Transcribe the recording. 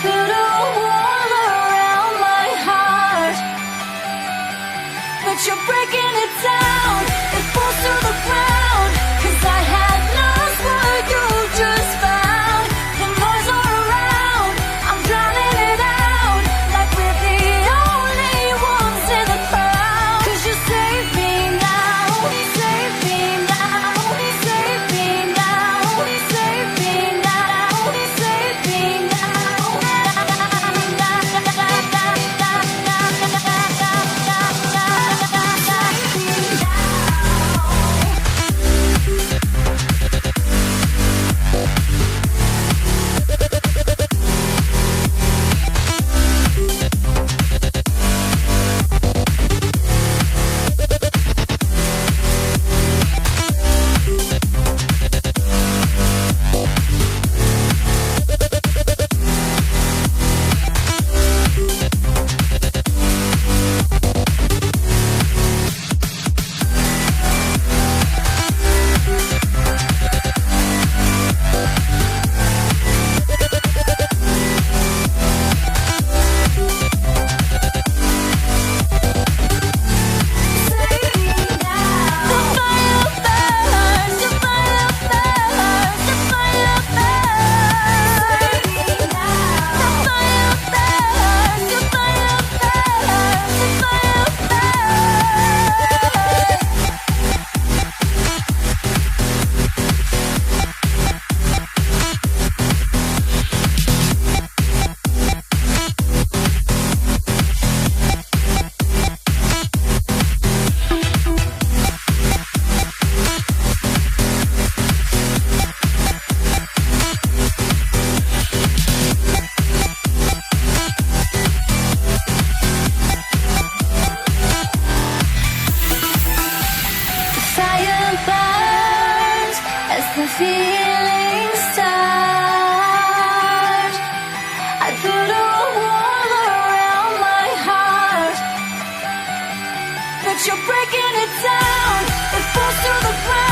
put a wall around my heart, but you're breaking it down. It falls to the ground, 'cause I had lost what you just found. The noise all around, I'm drowning it out, like we're the only ones in the crowd. 'Cause you save me now, save me now, save me now, save me now, save me now. Fire burns as the feelings start. I put a wall around my heart, but you're breaking it down. It falls to the ground.